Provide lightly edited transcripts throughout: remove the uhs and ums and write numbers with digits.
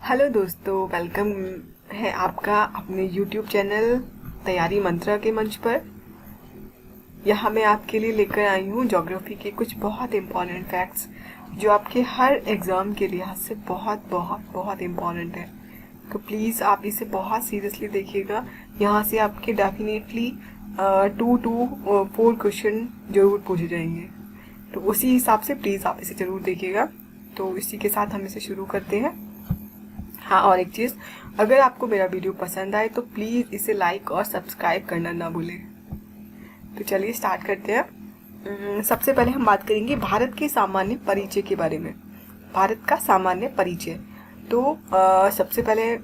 Hello दोस्तों, welcome है आपका अपने YouTube चैनल तैयारी मंत्रा के मंच पर। यहाँ मैं आपके लिए लेकर आई हूँ ज्योग्राफी के कुछ बहुत इम्पॉर्टेंट फैक्ट्स जो आपके हर एग्ज़ाम के लिहाज से बहुत बहुत बहुत इम्पॉर्टेंट है। तो प्लीज़ आप इसे बहुत सीरियसली देखिएगा। यहाँ से आपके डेफिनेटली 2 to 4 क्वेश्चन ज़रूर पूछे जाएंगे, तो उसी हिसाब से प्लीज़ आप इसे ज़रूर देखिएगा। तो इसी के साथ हम इसे शुरू करते हैं। हाँ, और एक चीज़, अगर आपको मेरा वीडियो पसंद आए तो प्लीज़ इसे लाइक और सब्सक्राइब करना ना भूलें। तो चलिए स्टार्ट करते हैं। सबसे पहले हम बात करेंगे भारत के सामान्य परिचय के बारे में। भारत का सामान्य परिचय, तो सबसे पहले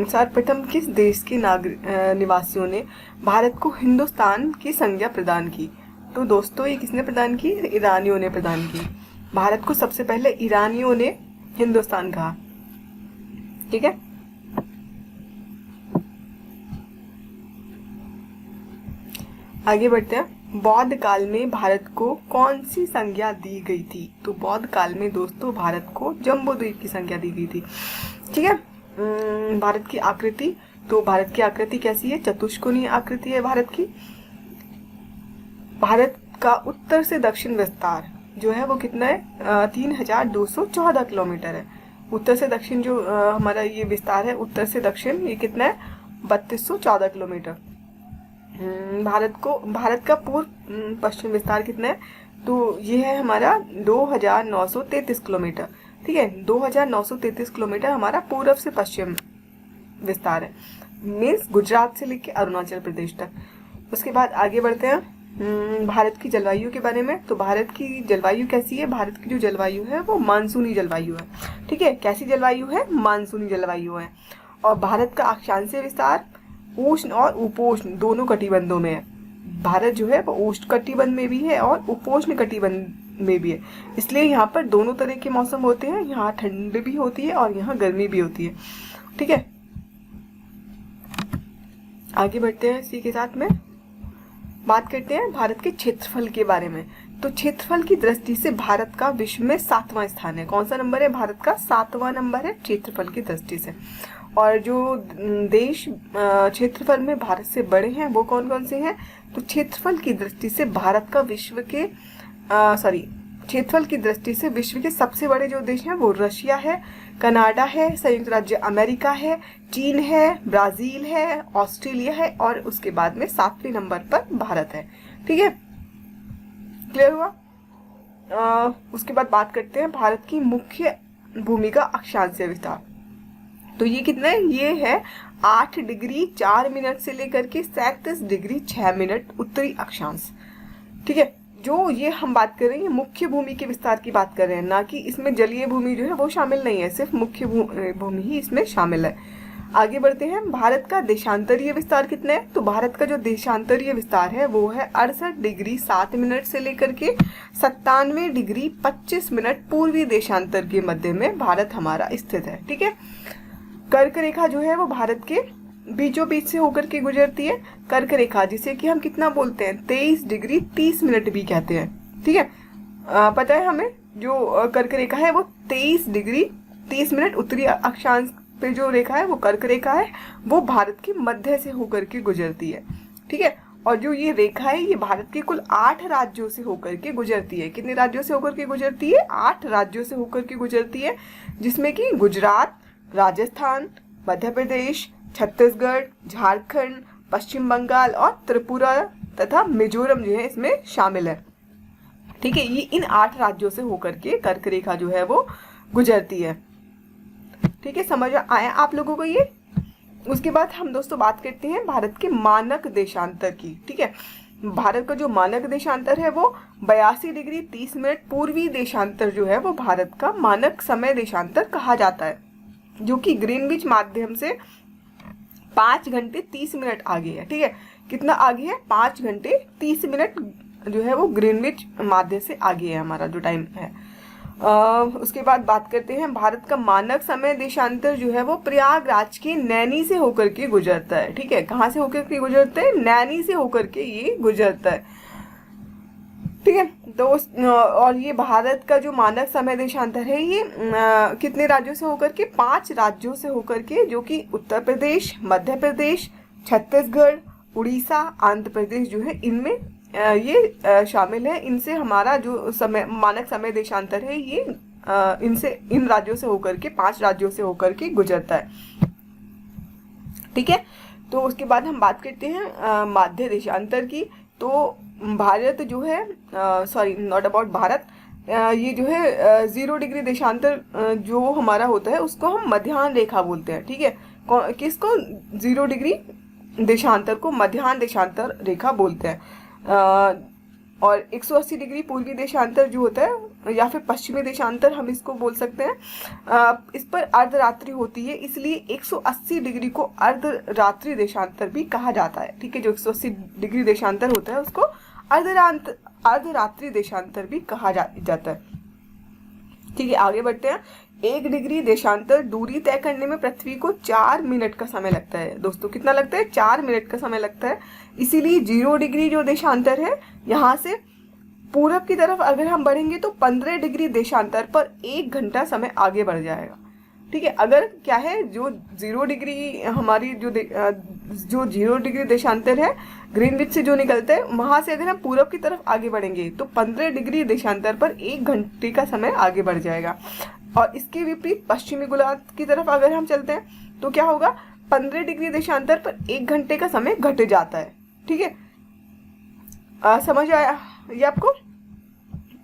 सर्वप्रथम किस देश के निवासियों ने भारत को हिंदुस्तान की संज्ञा प्रदान की? तो दोस्तों, ये किसने प्रदान की? ईरानियों ने प्रदान की। भारत को सबसे पहले ईरानियों ने हिंदुस्तान कहा। ठीक है, आगे बढ़ते हैं। बौद्ध काल में भारत को कौन सी संज्ञा दी गई थी? तो बौद्ध काल में दोस्तों भारत को जम्बूद्वीप की संज्ञा दी गई थी। ठीक है। भारत की आकृति, तो भारत की आकृति कैसी है? चतुष्कोणीय आकृति है भारत की। भारत का उत्तर से दक्षिण विस्तार जो है वो कितना है? 3214 किलोमीटर है। उत्तर से दक्षिण जो हमारा ये विस्तार है, उत्तर से दक्षिण, ये कितना है? 3214 किलोमीटर। भारत का पूर्व पश्चिम विस्तार कितना है? तो ये है हमारा 2933 किलोमीटर। ठीक है, 2933 किलोमीटर हमारा पूर्व से पश्चिम विस्तार है, मीन्स गुजरात से लेकर अरुणाचल प्रदेश तक। उसके बाद आगे बढ़ते हैं भारत की जलवायु के बारे में। तो भारत की जलवायु कैसी है? भारत की जो जलवायु है वो मानसूनी जलवायु है। ठीक है, कैसी जलवायु है? मानसूनी जलवायु है। और भारत का अक्षांशीय विस्तार उष्ण और उपोष्ण दोनों कटिबंधों में है। भारत जो है वो उष्ण कटिबंध में भी है और उपोष्ण कटिबंध में भी है, इसलिए यहाँ पर दोनों तरह के मौसम होते हैं। यहाँ ठंड भी होती है और यहाँ गर्मी भी होती है। ठीक है, आगे बढ़ते हैं। इसी के साथ में बात करते हैं भारत के क्षेत्रफल के बारे में। तो क्षेत्रफल की दृष्टि से भारत का विश्व में 7वां स्थान है। कौन सा नंबर है? भारत का 7वां नंबर है क्षेत्रफल की दृष्टि से। और जो देश क्षेत्रफल में भारत से बड़े हैं वो कौन कौन से हैं? तो क्षेत्रफल की दृष्टि से भारत का क्षेत्रफल की दृष्टि से विश्व के सबसे बड़े जो देश हैं वो रशिया है, कनाडा है, संयुक्त राज्य अमेरिका है, चीन है, ब्राजील है, ऑस्ट्रेलिया है और उसके बाद में 7वें नंबर पर भारत है। ठीक है, क्लियर हुआ? उसके बाद बात करते हैं भारत की मुख्य भूमि का अक्षांशीय विस्तार। तो ये कितना है? ये है 8 डिग्री 4 मिनट से लेकर के 37 डिग्री 6 मिनट उत्तरी अक्षांश। ठीक है, जो ये हम बात कर रहे हैं मुख्य भूमि के विस्तार की बात कर रहे हैं, ना कि इसमें जलीय भूमि जो है वो शामिल नहीं है, सिर्फ मुख्य भूमि ही इसमें शामिल है। आगे बढ़ते हैं। भारत का देशांतरीय विस्तार कितना है? तो भारत का जो देशांतरीय विस्तार है वो है 68 डिग्री 7 मिनट से लेकर के 97 डिग्री 25 मिनट पूर्वी देशांतर के मध्य में भारत हमारा स्थित है। ठीक है, कर्क रेखा जो है वो भारत के बीचों बीच से होकर के गुजरती है। कर्क रेखा जिसे कि हम कितना बोलते हैं? 23 डिग्री 30 मिनट भी कहते हैं। ठीक है, पता है हमें जो कर्क रेखा है वो 23 डिग्री 30 मिनट उत्तरी अक्षांश पे जो रेखा है वो कर्क रेखा है, वो भारत के मध्य से होकर के गुजरती है। ठीक है, और जो ये रेखा है ये भारत के कुल 8 राज्यों से होकर के गुजरती है। कितने राज्यों से होकर के गुजरती है? 8 राज्यों से होकर के गुजरती है, जिसमें कि गुजरात, राजस्थान, मध्य प्रदेश, छत्तीसगढ़, झारखंड, पश्चिम बंगाल और त्रिपुरा तथा मिजोरम जो है इसमें शामिल है। ठीक है, ये इन 8 राज्यों से होकर के कर्क रेखा जो है वो गुजरती है। ठीक है, समझ आया आप लोगों को ये? उसके बाद हम दोस्तों बात करते हैं भारत के मानक देशांतर की। ठीक है, भारत का जो मानक देशांतर है वो 82 डिग्री 30 मिनट पूर्वी देशांतर जो है वो भारत का मानक समय देशांतर कहा जाता है, जो कि ग्रीनविच माध्यम से 5 घंटे 30 मिनट आगे है। ठीक है, कितना आगे है? 5 घंटे 30 मिनट जो है वो ग्रीनविच माध्यम से आगे है हमारा जो टाइम है। उसके बाद बात करते हैं भारत का मानक समय देशांतर जो है वो प्रयागराज के नैनी से होकर के गुजरता है। ठीक है, कहाँ से होकर के गुजरता है? नैनी से होकर के ये गुजरता है। ठीक है। तो और ये भारत का जो मानक समय देशांतर है ये कितने राज्यों से होकर के, 5 राज्यों से होकर के, जो कि उत्तर प्रदेश, मध्य प्रदेश, छत्तीसगढ़, उड़ीसा, आंध्र प्रदेश जो है, इनमें ये शामिल है। इनसे हमारा जो समय मानक समय देशांतर है ये इन राज्यों से होकर के, 5 राज्यों से होकर के गुजरता है। ठीक है। तो उसके बाद हम बात करते हैं माध्य देशांतर की। तो भारत जो है, सॉरी नॉट अबाउट भारत, ये जो है 0 डिग्री देशांतर जो हमारा होता है उसको हम मध्याह्न रेखा बोलते हैं। ठीक है। किसको? 0 डिग्री देशांतर को मध्याह्न देशांतर रेखा बोलते हैं। और 180 डिग्री पूर्वी देशांतर जो होता है या फिर पश्चिमी देशांतर हम इसको बोल सकते हैं, इस पर अर्धरात्रि होती है, इसलिए 180 डिग्री को अर्धरात्रि देशांतर भी कहा जाता है। ठीक है। जो 180 डिग्री देशांतर होता है उसको अर्धरात्रि देशांतर भी कहा जाता है। ठीक है। आगे बढ़ते हैं। 1 डिग्री देशांतर दूरी तय करने में पृथ्वी को 4 मिनट का समय लगता है। दोस्तों कितना लगता है? 4 मिनट का समय लगता है। इसीलिए 0 डिग्री जो देशांतर है, यहाँ से पूरब की तरफ अगर हम बढ़ेंगे तो 15 डिग्री देशांतर पर 1 घंटा समय आगे बढ़ जाएगा। ठीक है। अगर क्या है, जो 0 डिग्री हमारी जो 0 डिग्री देशांतर है ग्रीनविच से जो निकलता है, वहां से अगर हम पूरब की तरफ आगे बढ़ेंगे तो 15 डिग्री देशांतर पर 1 घंटे का समय आगे बढ़ जाएगा। और इसके विपरीत पश्चिमी गोलार्ध की तरफ अगर हम चलते हैं तो क्या होगा? 15 डिग्री देशांतर पर 1 घंटे का समय घट जाता है। ठीक है। समझ आया ये आपको?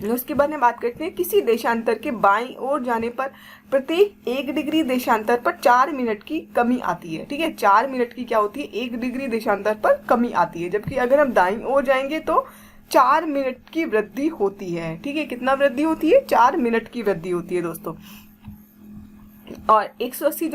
उसके बाद में बात करते हैं किसी देशांतर के बाईं ओर जाने पर प्रत्येक 1 डिग्री देशांतर पर 4 मिनट की कमी आती है। ठीक है। 4 मिनट की क्या होती है? 1 डिग्री देशांतर पर कमी आती है। जबकि अगर हम दाईं ओर जाएंगे तो 4 मिनट की वृद्धि होती है। ठीक है। कितना वृद्धि होती है? 4 मिनट की वृद्धि होती है दोस्तों। और 180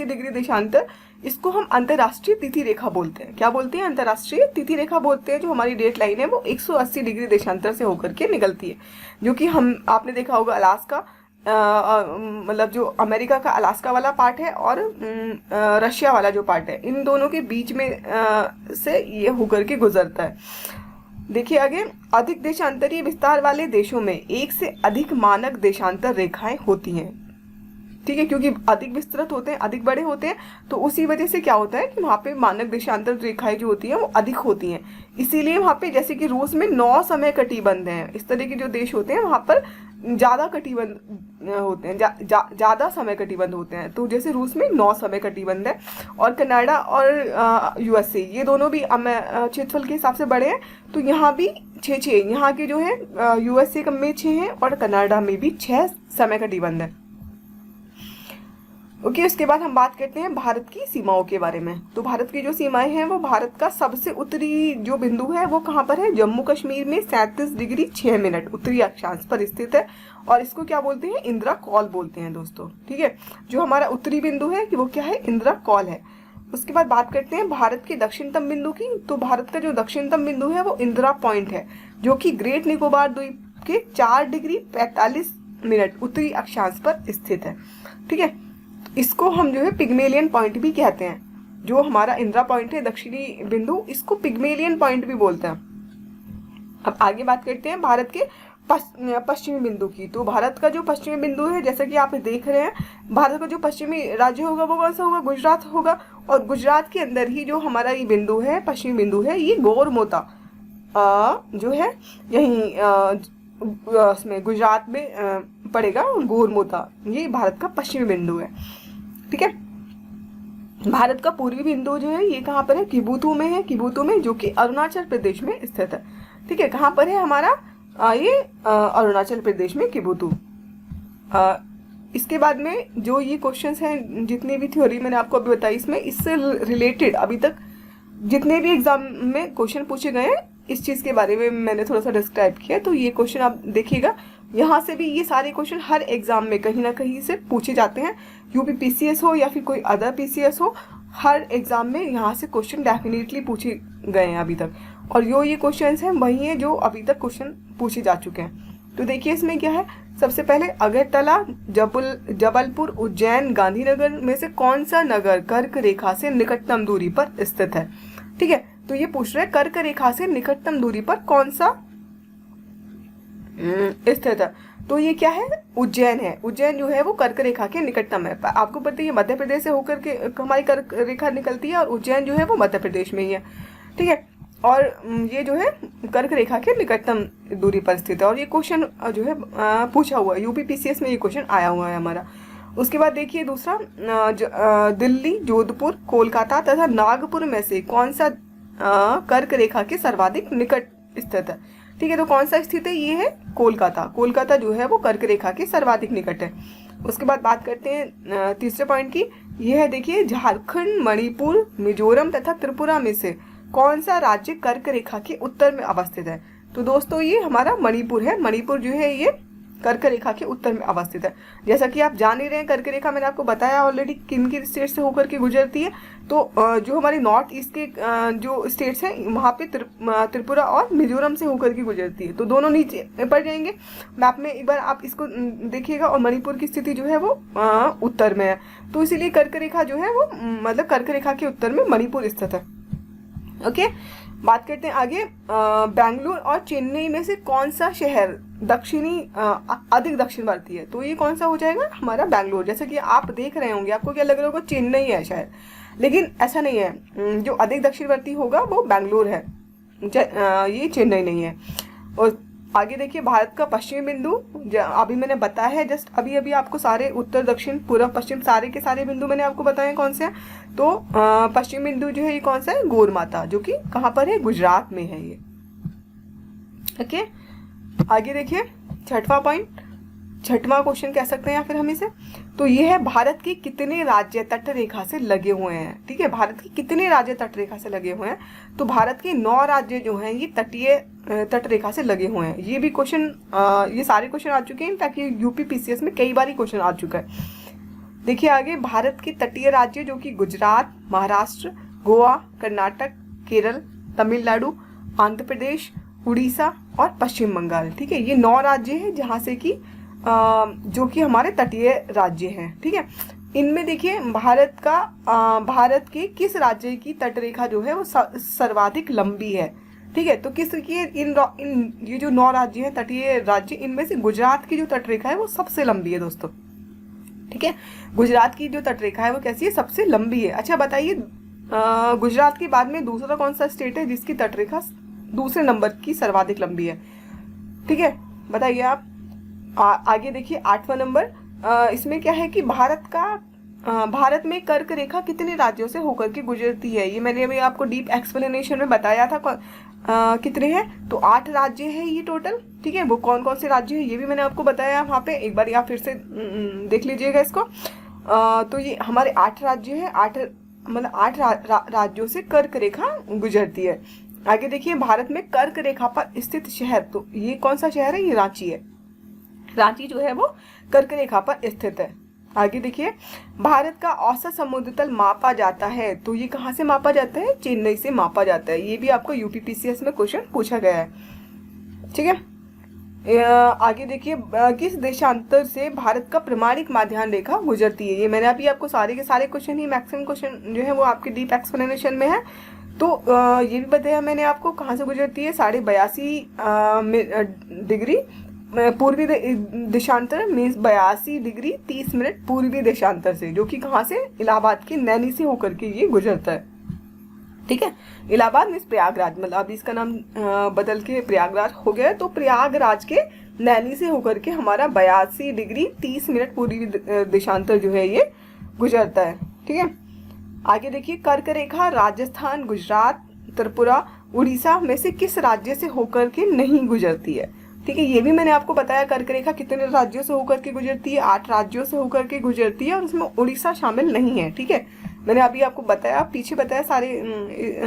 डिग्री देशांतर, इसको हम अंतरराष्ट्रीय तिथि रेखा बोलते हैं। क्या बोलते हैं? अंतरराष्ट्रीय तिथि रेखा बोलते हैं। जो हमारी डेट लाइन है वो 180 डिग्री देशांतर से होकर के निकलती है, जो कि आपने देखा होगा अलास्का, मतलब जो अमेरिका का अलास्का वाला पार्ट है और रशिया वाला जो पार्ट है, इन दोनों के बीच में से ये होकर के गुजरता है। देखिए आगे, अधिक देशांतरीय विस्तार वाले देशों में 1 से अधिक मानक देशांतर रेखाएं होती हैं। ठीक है। क्योंकि अधिक विस्तृत होते हैं, अधिक बड़े होते हैं, तो उसी वजह से क्या होता है कि वहाँ पे मानक देशांतर रेखाएं जो होती हैं वो अधिक होती हैं। इसीलिए वहाँ पे, जैसे कि रूस में 9 समय कटिबंध हैं, इस तरह के जो देश होते हैं वहाँ पर ज़्यादा कटिबंध होते हैं, ज़्यादा समय कटिबंध होते हैं। तो जैसे रूस में 9 समय कटिबंध है, और कनाडा और यूएसए ये दोनों भी क्षेत्रफल के हिसाब से बड़े हैं, तो यहाँ भी 6 यहाँ के जो है यूएसए में 6 हैं और कनाडा में भी 6 समय कटिबंध है। ओके। उसके बाद हम बात करते हैं भारत की सीमाओं के बारे में। तो भारत की जो सीमाएं हैं वो, भारत का सबसे उत्तरी जो बिंदु है वो कहाँ पर है? जम्मू कश्मीर में 37 डिग्री 6 मिनट उत्तरी अक्षांश पर स्थित है, और इसको क्या बोलते हैं? इंदिरा कॉल बोलते हैं दोस्तों। ठीक है। जो हमारा उत्तरी बिंदु है कि वो क्या है? इंदिरा कॉल है। उसके बाद बात करते हैं भारत के दक्षिणतम बिंदु की। तो भारत का जो दक्षिणतम बिंदु है वो इंदिरा पॉइंट है, जो कि ग्रेट निकोबार द्वीप के 4 डिग्री 45 मिनट उत्तरी अक्षांश पर स्थित है। ठीक है। इसको हम जो है पिग्मेलियन पॉइंट भी कहते हैं। जो हमारा इंदिरा पॉइंट है दक्षिणी बिंदु, इसको पिग्मेलियन पॉइंट भी बोलते हैं। अब आगे बात करते हैं भारत के पश्चिमी बिंदु की। तो भारत का जो पश्चिमी बिंदु है, जैसा कि आप देख रहे हैं, भारत का जो पश्चिमी राज्य होगा वो कौन सा होगा? गुजरात होगा। और गुजरात के अंदर ही जो हमारा ये बिंदु है, पश्चिमी बिंदु है, ये गोरमोता जो है यहीं उसमें गुजरात में पड़ेगा। गोरमोता ये भारत का पश्चिमी बिंदु है। ठीक है। भारत का पूर्वी बिंदु जो है ये कहाँ पर है? किबुतु में है। किबुतु में, जो कि अरुणाचल प्रदेश में स्थित है। ठीक है। कहाँ पर है हमारा? ये अरुणाचल प्रदेश में किबुतु। इसके बाद में जो ये क्वेश्चंस हैं, जितनी भी थ्योरी मैंने आपको अभी बताई, इसमें इससे रिलेटेड अभी तक जितने भी एग्जाम में क्वेश्चन पूछे गए हैं, इस चीज़ के बारे में मैंने थोड़ा सा डिस्क्राइब किया। तो ये क्वेश्चन आप देखिएगा, यहाँ से भी ये सारे क्वेश्चन हर एग्जाम में कहीं ना कहीं से पूछे जाते हैं। यूपी पीसीएस हो या फिर कोई अदर पीसीएस हो, हर एग्जाम में यहाँ से क्वेश्चन डेफिनेटली पूछे गए हैं अभी तक। और ये क्वेश्चंस हैं वही हैं जो अभी तक क्वेश्चन पूछे जा चुके हैं। तो देखिए इसमें क्या है। सबसे पहले, अगरतला, जबलपुर, उज्जैन, गांधीनगर में से कौन सा नगर कर्क रेखा से निकटतम दूरी पर स्थित है? ठीक है। तो ये पूछ रहा है कर्क रेखा से निकटतम दूरी पर कौन सा स्थित है। तो ये क्या है, उज्जैन है। उज्जैन जो है वो कर्क रेखा के निकटतम है। आपको पता है ये मध्य प्रदेश से होकर के हमारी कर्क रेखा निकलती है और उज्जैन जो है वो मध्य प्रदेश में ही है, ठीक है। और ये जो है कर्क रेखा के निकटतम दूरी पर स्थित है। और ये क्वेश्चन जो है पूछा हुआ है, यूपीपीसीएस में ये क्वेश्चन आया हुआ है हमारा। उसके बाद देखिए दूसरा, दिल्ली, जोधपुर, कोलकाता तथा नागपुर में से कौन सा कर्क रेखा के सर्वाधिक निकट स्थित है, ठीक है। तो कौन सा स्थित है, ये है कोलकाता। कोलकाता जो है वो कर्क रेखा के सर्वाधिक निकट है। उसके बाद बात करते हैं तीसरे पॉइंट की। यह है देखिए, झारखंड, मणिपुर, मिजोरम तथा त्रिपुरा में से कौन सा राज्य कर्क रेखा के उत्तर में अवस्थित है। तो दोस्तों ये हमारा मणिपुर है। मणिपुर जो है ये कर्क रेखा के उत्तर में अवस्थित है। जैसा कि आप जान ही रहे हैं, कर्क रेखा मैंने आपको बताया ऑलरेडी किन किन स्टेट से होकर के गुजरती है। तो जो हमारे नॉर्थ ईस्ट के जो स्टेट्स हैं वहाँ पे त्रिपुरा और मिजोरम से होकर के गुजरती है। तो दोनों नीचे पड़ जाएंगे मैप में, एक बार आप इसको देखिएगा। और मणिपुर की स्थिति जो है वो उत्तर में है। तो इसीलिए कर्क रेखा जो है वो मतलब कर्क रेखा के उत्तर में मणिपुर स्थित है। ओके, बात करते हैं आगे। बेंगलुरु और चेन्नई में से कौन सा शहर दक्षिणी अधिक दक्षिणवर्ती है। तो ये कौन सा हो जाएगा, हमारा बेंगलुरु। जैसे कि आप देख रहे होंगे, आपको क्या लग रहा होगा, चेन्नई है शायद, लेकिन ऐसा नहीं है। जो अधिक दक्षिणवर्ती होगा वो बेंगलुरु है, ये चेन्नई नहीं है। और आगे देखिए, भारत का पश्चिमी बिंदु, अभी मैंने बताया है जस्ट अभी अभी आपको सारे उत्तर, दक्षिण, पूर्व, पश्चिम सारे के सारे बिंदु मैंने आपको बताए कौन से हैं। तो पश्चिमी बिंदु जो है ये कौन सा है, गोरमाता, जो कि कहाँ पर है, गुजरात में है ये। ओके, आगे देखिए छठवां पॉइंट, छठवां क्वेश्चन कह सकते हैं या फिर हम इसे। तो ये है, भारत के कितने राज्य तट रेखा से लगे हुए हैं, ठीक है। भारत के कितने राज्य तट रेखा से लगे हुए हैं। तो भारत के 9 राज्य जो हैं ये तटीय तट रेखा से लगे हुए हैं। ये भी क्वेश्चन, ये सारे क्वेश्चन आ चुके हैं, इनफैक्ट ये यूपीपीसीएस में कई बार क्वेश्चन आ चुका है। देखिए आगे, भारत के तटीय राज्य जो कि गुजरात, महाराष्ट्र, गोवा, कर्नाटक, केरल, तमिलनाडु, आंध्र प्रदेश, उड़ीसा और पश्चिम बंगाल, ठीक है। ये 9 राज्य हैं जहाँ से कि जो कि हमारे तटीय राज्य हैं, ठीक है। इनमें देखिए भारत के किस राज्य की तटरेखा जो है वो सर्वाधिक लंबी है, ठीक है। तो किस की इन ये जो 9 राज्य हैं तटीय राज्य, इनमें से गुजरात की जो तटरेखा है वो सबसे लंबी है दोस्तों, ठीक है। गुजरात की जो तटरेखा है वो कैसी है, सबसे लंबी है। अच्छा बताइए, गुजरात के बाद में दूसरा कौन सा स्टेट है जिसकी तटरेखा दूसरे नंबर की सर्वाधिक लंबी है, ठीक है, बताइए आप। आगे देखिए 8वां नंबर, इसमें क्या है कि भारत में कर्क रेखा कितने राज्यों से होकर के गुजरती है। ये मैंने अभी आपको डीप एक्सप्लेनेशन में बताया था कितने हैं। तो 8 राज्य है ये टोटल, ठीक है। वो कौन कौन से राज्य है ये भी मैंने आपको बताया वहाँ पे, एक बार आप फिर से देख लीजिएगा इसको। तो ये हमारे 8 राज्य है, 8 राज्यों से कर्क रेखा गुजरती है। आगे देखिए, भारत में कर्क रेखा पर स्थित शहर, तो ये कौन सा शहर है, ये रांची है। रांची जो है वो कर्क रेखा पर स्थित है। आगे देखिए, भारत का औसत समुद्र तल मापा जाता है, तो ये कहाँ से मापा जाता है, चेन्नई से मापा जाता है। ये भी आपको यूपीपीसीएस में क्वेश्चन पूछा गया है, ठीक है। आगे देखिए, किस देशांतर से भारत का प्रमाणिक माध्यान्ह रेखा गुजरती है। ये मैंने अभी आपको सारे के सारे क्वेश्चन ही, मैक्सिमम क्वेश्चन जो है वो आपके डीप एक्सप्लेनेशन में है। तो ये भी बताया मैंने आपको कहाँ से गुजरती है, 82.5 डिग्री पूर्वी देशांतर मीन्स 82 डिग्री 30 मिनट पूर्वी देशांतर से, जो कि कहाँ से, इलाहाबाद के नैनी से होकर के ये गुजरता है, ठीक है। इलाहाबाद मीन्स प्रयागराज, मतलब अभी इसका नाम बदल के प्रयागराज हो गया है। तो प्रयागराज के नैनी से होकर के हमारा 82 डिग्री 30 मिनट पूर्वी देशांतर जो है ये गुजरता है, ठीक है। आगे देखिए, कर्क रेखा राजस्थान, गुजरात, त्रिपुरा, उड़ीसा में से किस राज्य से होकर के नहीं गुजरती है, ठीक है। ये भी मैंने आपको बताया कर्क रेखा कितने राज्यों से होकर के गुजरती है, 8 राज्यों से होकर के गुजरती है और उसमें उड़ीसा शामिल नहीं है, ठीक है। मैंने अभी आपको बताया, पीछे बताया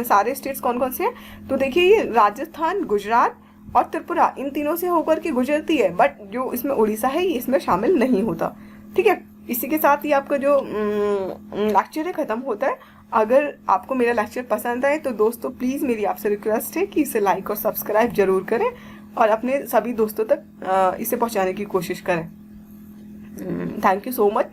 सारे स्टेट्स कौन कौन से हैं। तो देखिए, ये राजस्थान, गुजरात और त्रिपुरा, इन तीनों से होकर के गुजरती है, बट जो इसमें उड़ीसा है ये इसमें शामिल नहीं होता, ठीक है। इसी के साथ ही आपका जो लेक्चर है ख़त्म होता है। अगर आपको मेरा लेक्चर पसंद आए तो दोस्तों प्लीज़ मेरी आपसे रिक्वेस्ट है कि इसे लाइक और सब्सक्राइब जरूर करें और अपने सभी दोस्तों तक इसे पहुंचाने की कोशिश करें। Thank you so much.